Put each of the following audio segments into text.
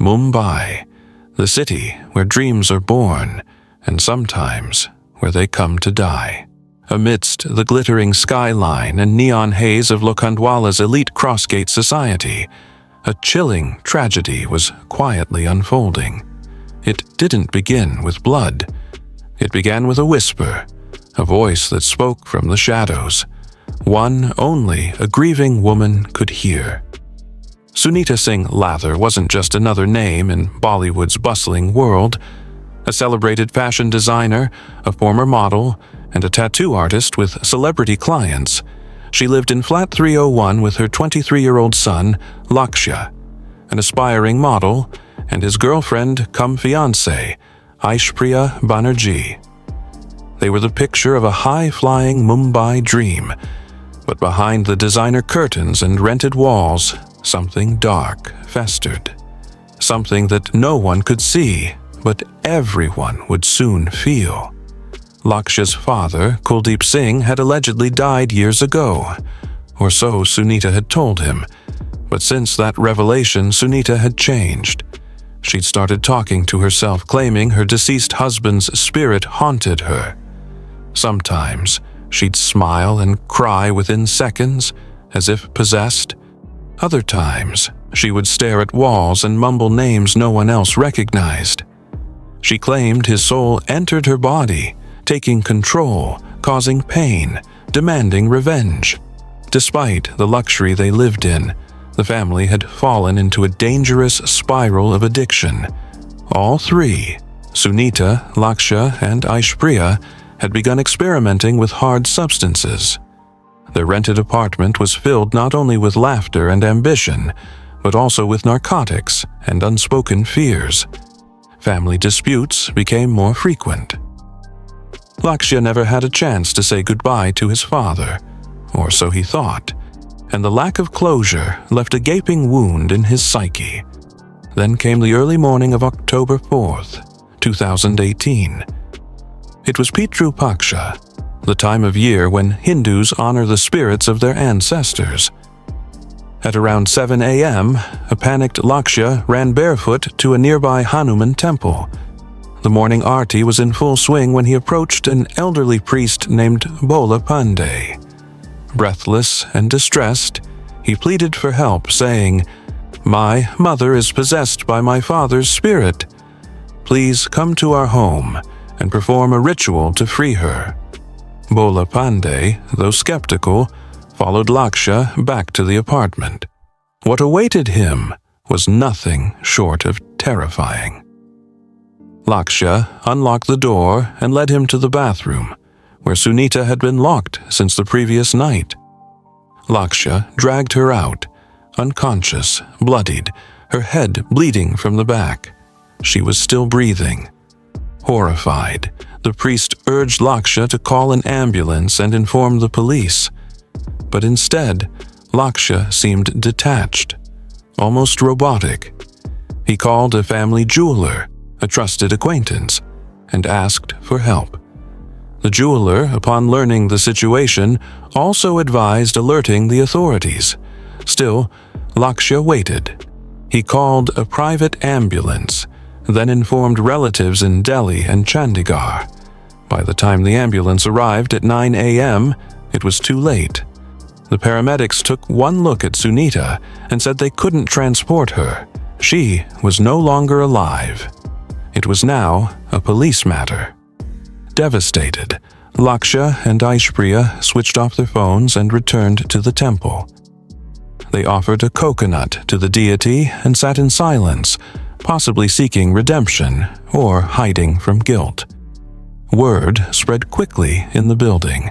Mumbai, the city where dreams are born, and sometimes where they come to die. Amidst the glittering skyline and neon haze of Lokhandwala's elite crossgate society, a chilling tragedy was quietly unfolding. It didn't begin with blood. It began with a whisper, a voice that spoke from the shadows, one only a grieving woman could hear. Sunita Singh Lather wasn't just another name in Bollywood's bustling world. A celebrated fashion designer, a former model, and a tattoo artist with celebrity clients, she lived in flat 301 with her 23-year-old son, Lakshya, an aspiring model, and his girlfriend-cum-fiancé, Aishpriya Banerjee. They were the picture of a high-flying Mumbai dream, but behind the designer curtains and rented walls, something dark festered. Something that no one could see, but everyone would soon feel. Lakshya's father, Kuldeep Singh, had allegedly died years ago, or so Sunita had told him. But since that revelation, Sunita had changed. She'd started talking to herself, claiming her deceased husband's spirit haunted her. Sometimes she'd smile and cry within seconds, as if possessed. Other times, she would stare at walls and mumble names no one else recognized. She claimed his soul entered her body, taking control, causing pain, demanding revenge. Despite the luxury they lived in, the family had fallen into a dangerous spiral of addiction. All three, Sunita, Lakshya, and Aishpriya, had begun experimenting with hard substances. Their rented apartment was filled not only with laughter and ambition, but also with narcotics and unspoken fears. Family disputes became more frequent. Lakshya never had a chance to say goodbye to his father, or so he thought, and the lack of closure left a gaping wound in his psyche. Then came the early morning of October 4th, 2018. It was Pitru Paksha, the time of year when Hindus honor the spirits of their ancestors. At around 7 a.m., a panicked Lakshya ran barefoot to a nearby Hanuman temple. The morning arti was in full swing when he approached an elderly priest named Bhola Pandey. Breathless and distressed, he pleaded for help, saying, "My mother is possessed by my father's spirit. Please come to our home and perform a ritual to free her." Bhola Pandey, though skeptical, followed Lakshya back to the apartment. What awaited him was nothing short of terrifying. Lakshya unlocked the door and led him to the bathroom, where Sunita had been locked since the previous night. Lakshya dragged her out, unconscious, bloodied, her head bleeding from the back. She was still breathing. Horrified, the priest urged Lakshya to call an ambulance and inform the police. But instead, Lakshya seemed detached, almost robotic. He called a family jeweler, a trusted acquaintance, and asked for help. The jeweler, upon learning the situation, also advised alerting the authorities. Still, Lakshya waited. He called a private ambulance, then informed relatives in Delhi and Chandigarh. By the time the ambulance arrived at 9 a.m., it was too late. The paramedics took one look at Sunita and said they couldn't transport her. She was no longer alive. It was now a police matter. Devastated, Lakshya and Aishpriya switched off their phones and returned to the temple. They offered a coconut to the deity and sat in silence, possibly seeking redemption or hiding from guilt. Word spread quickly in the building.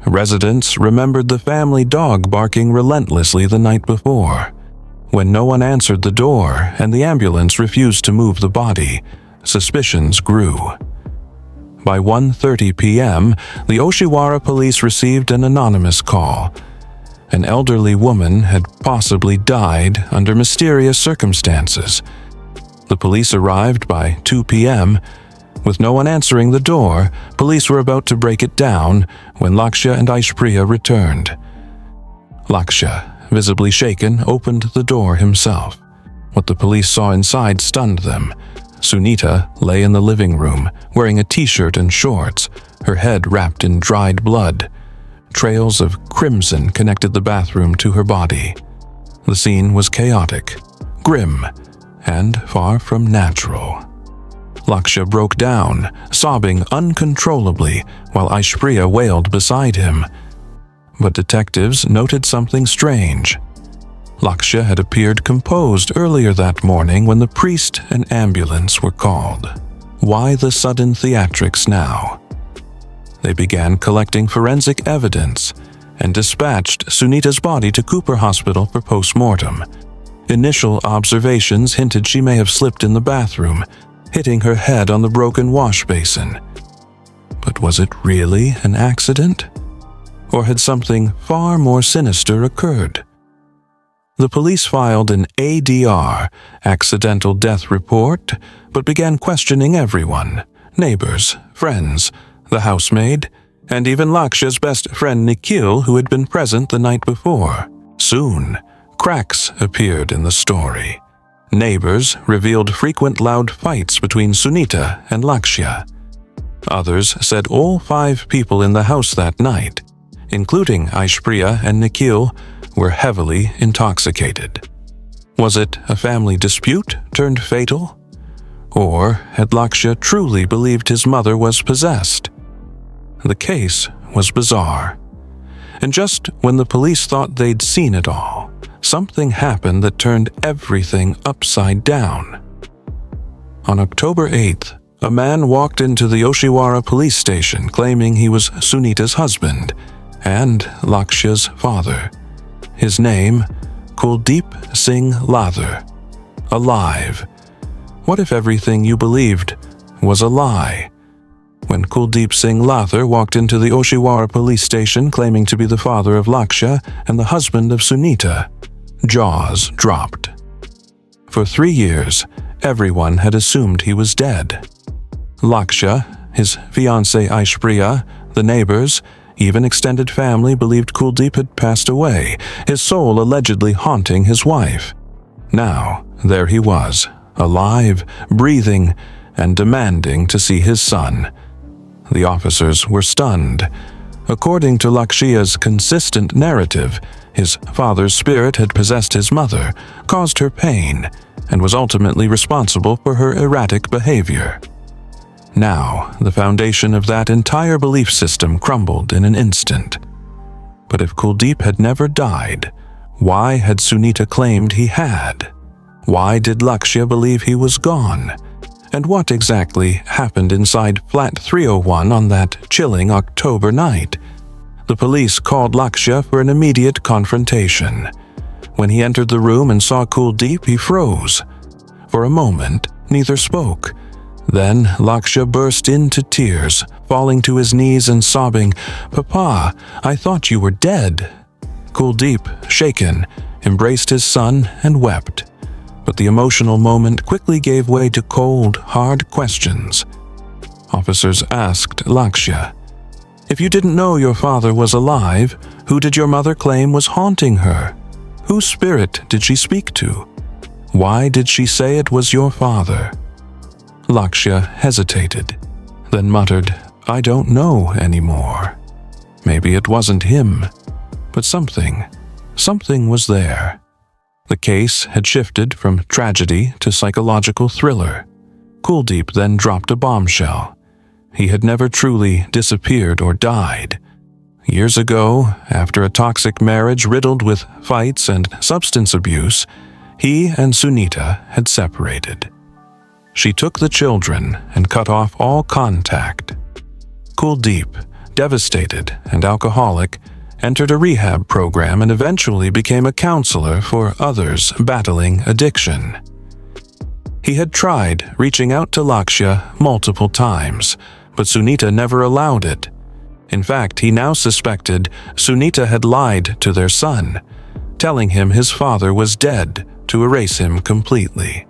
Residents remembered the family dog barking relentlessly the night before. When no one answered the door and the ambulance refused to move the body, suspicions grew. By 1:30 p.m., the Oshiwara police received an anonymous call. An elderly woman had possibly died under mysterious circumstances. The police arrived by 2 p.m. With no one answering the door, police were about to break it down when Lakshya and Aishpriya returned. Lakshya, visibly shaken, opened the door himself. What the police saw inside stunned them. Sunita lay in the living room, wearing a t-shirt and shorts, her head wrapped in dried blood. Trails of crimson connected the bathroom to her body. The scene was chaotic, grim, and far from natural. Lakshya broke down, sobbing uncontrollably, while Aishpriya wailed beside him. But detectives noted something strange. Lakshya had appeared composed earlier that morning when the priest and ambulance were called. Why the sudden theatrics now? They began collecting forensic evidence and dispatched Sunita's body to Cooper Hospital for post-mortem. Initial observations hinted she may have slipped in the bathroom, hitting her head on the broken wash basin. But was it really an accident? Or had something far more sinister occurred? The police filed an ADR, accidental death report, but began questioning everyone: neighbors, friends, the housemaid, and even Lakshya's best friend Nikhil, who had been present the night before. Soon, cracks appeared in the story. Neighbors revealed frequent loud fights between Sunita and Lakshya. Others said all 5 people in the house that night, including Aishpriya and Nikhil, were heavily intoxicated. Was it a family dispute turned fatal? Or had Lakshya truly believed his mother was possessed? The case was bizarre. And just when the police thought they'd seen it all, something happened that turned everything upside down. On October 8th, a man walked into the Oshiwara police station claiming he was Sunita's husband and Lakshya's father. His name, Sunita Singh Lather. Alive. What if everything you believed was a lie? When Sunita Singh Lather walked into the Oshiwara police station claiming to be the father of Lakshya and the husband of Sunita, jaws dropped. For 3 years, everyone had assumed he was dead. Lakshya, his fiancée Aishpriya, the neighbors, even extended family believed Kuldeep had passed away, his soul allegedly haunting his wife. Now, there he was, alive, breathing, and demanding to see his son. The officers were stunned. According to Lakshya's consistent narrative, his father's spirit had possessed his mother, caused her pain, and was ultimately responsible for her erratic behavior. Now, the foundation of that entire belief system crumbled in an instant. But if Kuldeep had never died, why had Sunita claimed he had? Why did Lakshya believe he was gone? And what exactly happened inside Flat 301 on that chilling October night? The police called Lakshya for an immediate confrontation. When he entered the room and saw Kuldeep, he froze. For a moment, neither spoke. Then Lakshya burst into tears, falling to his knees and sobbing, "Papa, I thought you were dead." Kuldeep, shaken, embraced his son and wept. But the emotional moment quickly gave way to cold, hard questions. Officers asked Lakshya, "If you didn't know your father was alive, who did your mother claim was haunting her? Whose spirit did she speak to? Why did she say it was your father?" Lakshya hesitated, then muttered, "I don't know anymore." Maybe it wasn't him, but something was there. The case had shifted from tragedy to psychological thriller. Kuldeep then dropped a bombshell. He had never truly disappeared or died. Years ago, after a toxic marriage riddled with fights and substance abuse, he and Sunita had separated. She took the children and cut off all contact. Kuldeep, devastated and alcoholic, entered a rehab program and eventually became a counselor for others battling addiction. He had tried reaching out to Lakshya multiple times, but Sunita never allowed it. In fact, he now suspected Sunita had lied to their son, telling him his father was dead to erase him completely.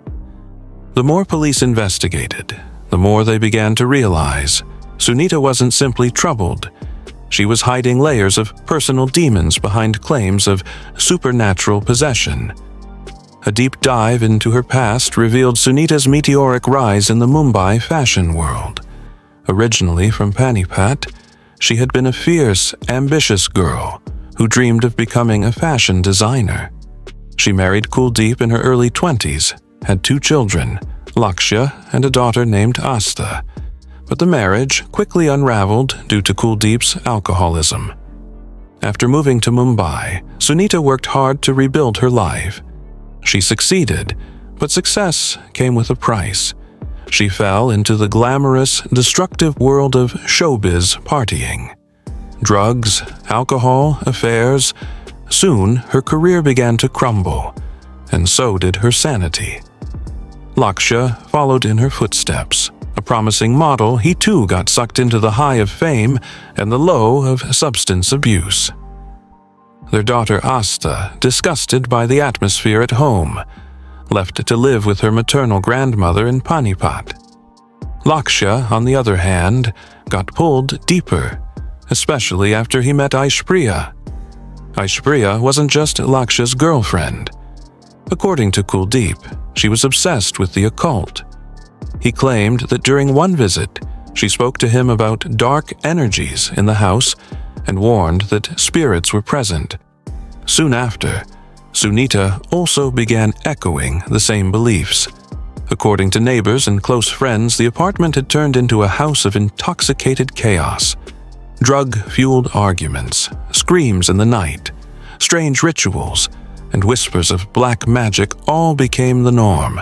The more police investigated, the more they began to realize Sunita wasn't simply troubled. She was hiding layers of personal demons behind claims of supernatural possession. A deep dive into her past revealed Sunita's meteoric rise in the Mumbai fashion world. Originally from Panipat, she had been a fierce, ambitious girl who dreamed of becoming a fashion designer. She married Kuldeep in her early 20s, had 2 children, Lakshya and a daughter named Asta, but the marriage quickly unraveled due to Kuldeep's alcoholism. After moving to Mumbai, Sunita worked hard to rebuild her life. She succeeded, but success came with a price. She fell into the glamorous, destructive world of showbiz partying. Drugs, alcohol, affairs. Soon, her career began to crumble, and so did her sanity. Lakshya followed in her footsteps. A promising model, he too got sucked into the high of fame and the low of substance abuse. Their daughter Asta, disgusted by the atmosphere at home, left to live with her maternal grandmother in Panipat. Lakshya, on the other hand, got pulled deeper, especially after he met Aishpriya. Aishpriya wasn't just Lakshya's girlfriend. According to Kuldeep, she was obsessed with the occult. He claimed that during one visit, she spoke to him about dark energies in the house and warned that spirits were present. Soon after, Sunita also began echoing the same beliefs. According to neighbors and close friends, the apartment had turned into a house of intoxicated chaos. Drug-fueled arguments, screams in the night, strange rituals, and whispers of black magic all became the norm.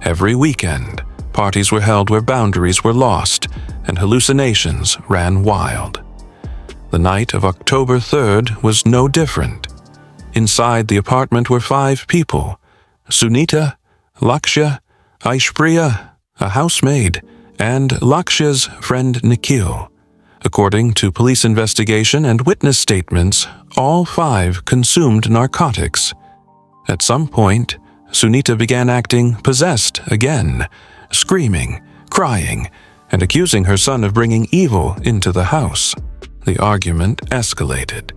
Every weekend, parties were held where boundaries were lost and hallucinations ran wild. The night of October 3rd was no different. Inside the apartment were 5 people: Sunita, Lakshya, Aishpriya, a housemaid, and Lakshya's friend Nikhil. According to police investigation and witness statements, all 5 consumed narcotics. At some point, Sunita began acting possessed again, screaming, crying, and accusing her son of bringing evil into the house. The argument escalated.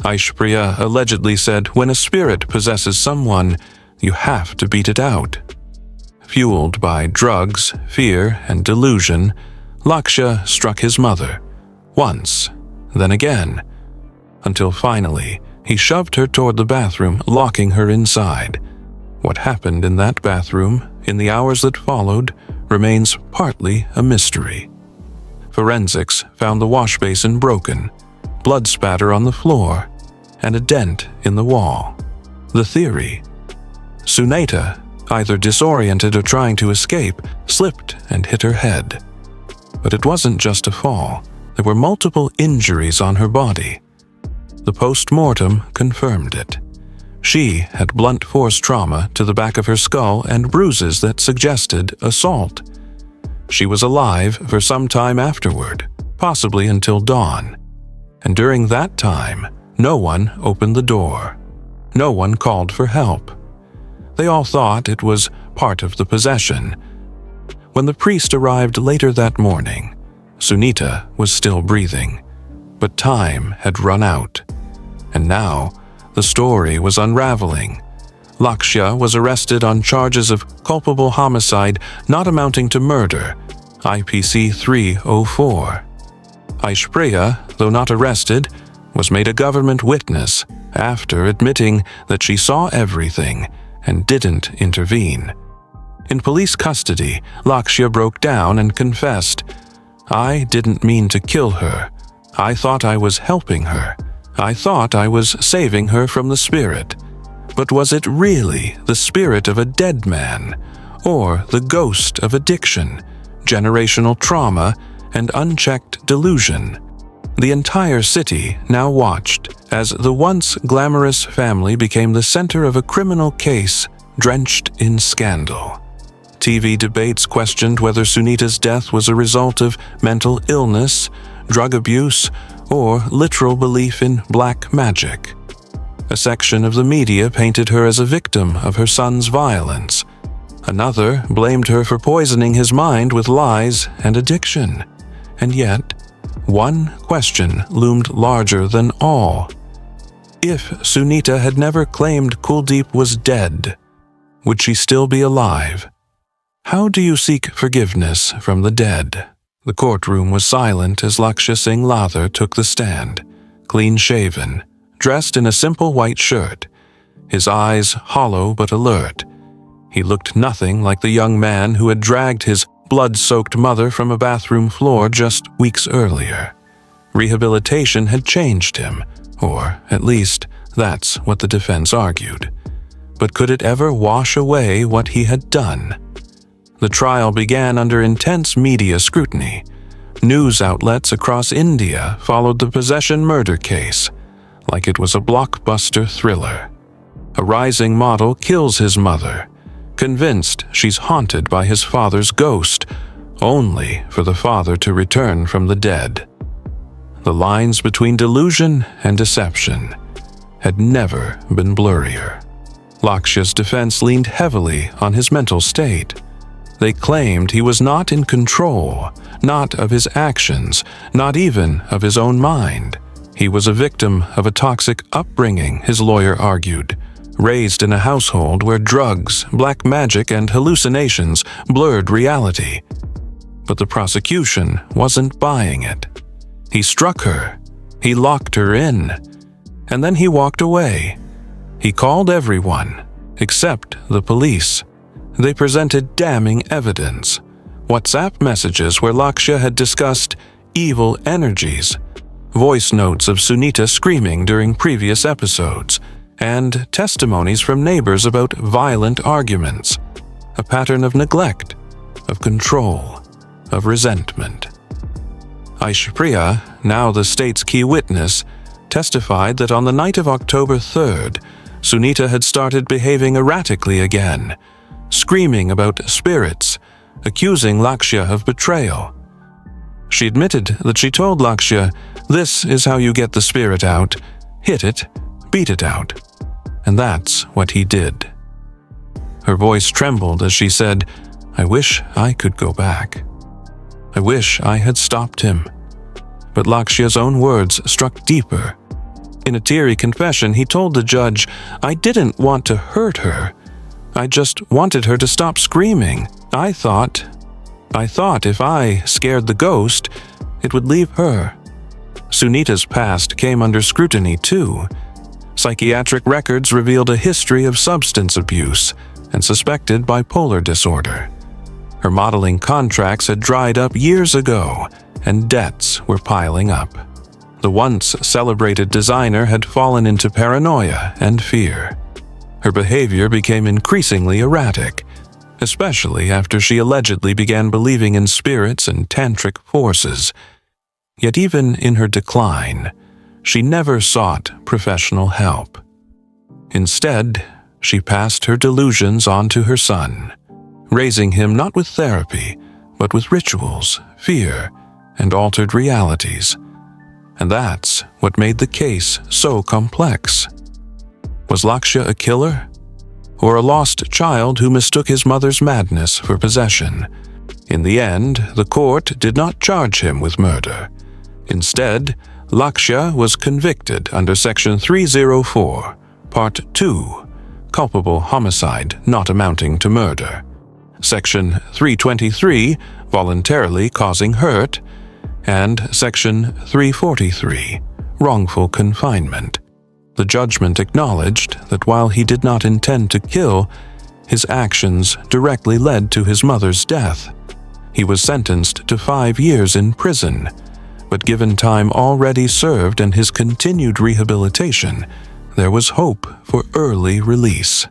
Aishpriya allegedly said, "When a spirit possesses someone, you have to beat it out." Fueled by drugs, fear, and delusion, Lakshya struck his mother, once, then again, until finally he shoved her toward the bathroom, locking her inside. What happened in that bathroom in the hours that followed remains partly a mystery. Forensics found the wash basin broken, blood spatter on the floor, and a dent in the wall. The theory: Sunita, either disoriented or trying to escape, slipped and hit her head. But it wasn't just a fall. There were multiple injuries on her body. The post-mortem confirmed it. She had blunt force trauma to the back of her skull and bruises that suggested assault. She was alive for some time afterward, possibly until dawn. And during that time, no one opened the door. No one called for help. They all thought it was part of the possession. When the priest arrived later that morning, Sunita was still breathing, but time had run out. And now, the story was unraveling. Lakshya was arrested on charges of culpable homicide not amounting to murder, IPC 304. Aishpriya, though not arrested, was made a government witness after admitting that she saw everything and didn't intervene. In police custody, Lakshya broke down and confessed, "I didn't mean to kill her. I thought I was helping her. I thought I was saving her from the spirit. But was it really the spirit of a dead man, or the ghost of addiction, generational trauma, and unchecked delusion?" The entire city now watched as the once glamorous family became the center of a criminal case drenched in scandal. TV debates questioned whether Sunita's death was a result of mental illness, drug abuse, or literal belief in black magic. A section of the media painted her as a victim of her son's violence. Another blamed her for poisoning his mind with lies and addiction. And yet, one question loomed larger than all. If Sunita had never claimed Kuldeep was dead, Would she still be alive? How do you seek forgiveness from the dead? The courtroom was silent as Lakshya Singh Lather took the stand, clean-shaven, dressed in a simple white shirt, his eyes hollow but alert. He looked nothing like the young man who had dragged his blood-soaked mother from a bathroom floor just weeks earlier. Rehabilitation had changed him, or at least that's what the defense argued. But could it ever wash away what he had done? The trial began under intense media scrutiny. News outlets across India followed the possession murder case like it was a blockbuster thriller. A rising model kills his mother, convinced she's haunted by his father's ghost, only for the father to return from the dead. The lines between delusion and deception had never been blurrier. Lakshya's defense leaned heavily on his mental state. They claimed he was not in control, not of his actions, not even of his own mind. He was a victim of a toxic upbringing, his lawyer argued, raised in a household where drugs, black magic, and hallucinations blurred reality. But the prosecution wasn't buying it. He struck her. He locked her in. And then he walked away. He called everyone, except the police. They presented damning evidence. WhatsApp messages where Lakshya had discussed evil energies, voice notes of Sunita screaming during previous episodes, and testimonies from neighbors about violent arguments, a pattern of neglect, of control, of resentment. Aishpriya, now the state's key witness, testified that on the night of October 3rd, Sunita had started behaving erratically again, screaming about spirits, accusing Lakshya of betrayal. She admitted that she told Lakshya, "This is how you get the spirit out. Hit it, beat it out." And that's what he did. Her voice trembled as she said, "I wish I could go back. I wish I had stopped him." But Lakshya's own words struck deeper. In a teary confession, he told the judge, "I didn't want to hurt her. I just wanted her to stop screaming. I thought if I scared the ghost, it would leave her." Sunita's past came under scrutiny too. Psychiatric records revealed a history of substance abuse and suspected bipolar disorder. Her modeling contracts had dried up years ago, and debts were piling up. The once celebrated designer had fallen into paranoia and fear. Her behavior became increasingly erratic, especially after she allegedly began believing in spirits and tantric forces. Yet even in her decline, she never sought professional help. Instead, she passed her delusions on to her son, raising him not with therapy, but with rituals, fear, and altered realities. And that's what made the case so complex. Was Lakshya a killer? Or a lost child who mistook his mother's madness for possession? In the end, the court did not charge him with murder. Instead, Lakshya was convicted under Section 304, Part 2, culpable homicide not amounting to murder, Section 323, voluntarily causing hurt, and Section 343, wrongful confinement. The judgment acknowledged that while he did not intend to kill, his actions directly led to his mother's death. He was sentenced to 5 years in prison, but given time already served and his continued rehabilitation, there was hope for early release.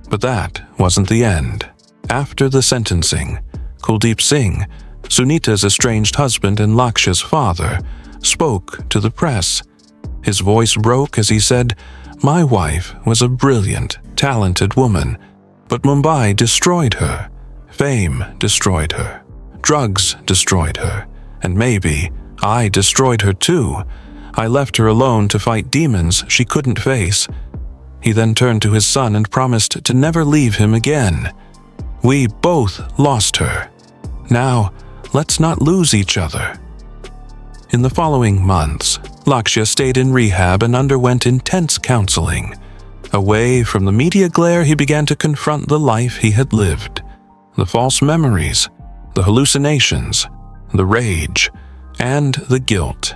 But that wasn't the end. After the sentencing, Kuldeep Singh, Sunita's estranged husband and Lakshya's father, spoke to the press. His voice broke as he said, "My wife was a brilliant, talented woman, but Mumbai destroyed her. Fame destroyed her. Drugs destroyed her. And maybe I destroyed her too. I left her alone to fight demons she couldn't face." He then turned to his son and promised to never leave him again. "We both lost her. Now, let's not lose each other." In the following months, Lakshya stayed in rehab and underwent intense counseling. Away from the media glare, he began to confront the life he had lived, the false memories, the hallucinations, the rage, and the guilt.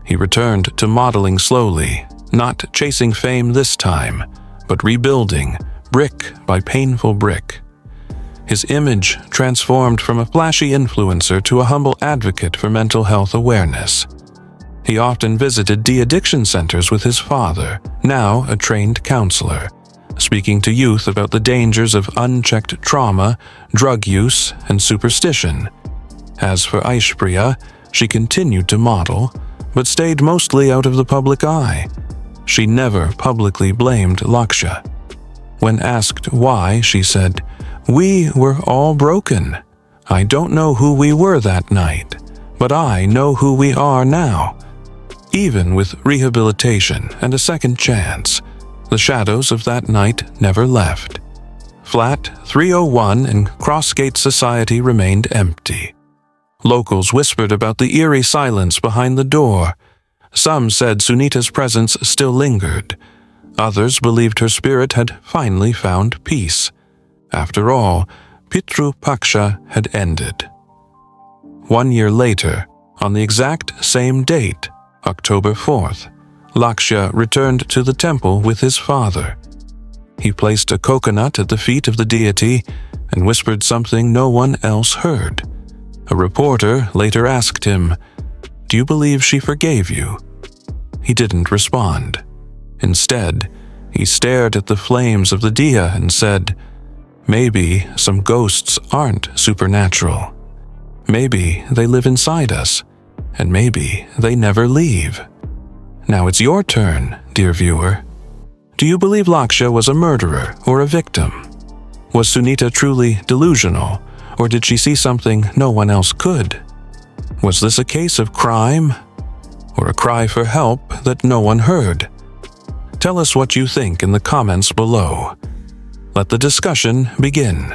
He returned to modeling slowly, not chasing fame this time, but rebuilding, brick by painful brick. His image transformed from a flashy influencer to a humble advocate for mental health awareness. He often visited de-addiction centers with his father, now a trained counselor, speaking to youth about the dangers of unchecked trauma, drug use, and superstition. As for Aishpriya, she continued to model, but stayed mostly out of the public eye. She never publicly blamed Lakshya. When asked why, she said, "We were all broken. I don't know who we were that night, but I know who we are now." Even with rehabilitation and a second chance, the shadows of that night never left. Flat 301 in Crossgate Society remained empty. Locals whispered about the eerie silence behind the door. Some said Sunita's presence still lingered. Others believed her spirit had finally found peace. After all, Pitru Paksha had ended. 1 year later, on the exact same date, October 4th, Lakshya returned to the temple with his father. He placed a coconut at the feet of the deity and whispered something no one else heard. A reporter later asked him, "Do you believe she forgave you?" He didn't respond. Instead, he stared at the flames of the diya and said, "Maybe some ghosts aren't supernatural. Maybe they live inside us, and maybe they never leave." Now it's your turn, dear viewer. Do you believe Lakshya was a murderer or a victim? Was Sunita truly delusional, or did she see something no one else could? Was this a case of crime, or a cry for help that no one heard? Tell us what you think in the comments below. Let the discussion begin.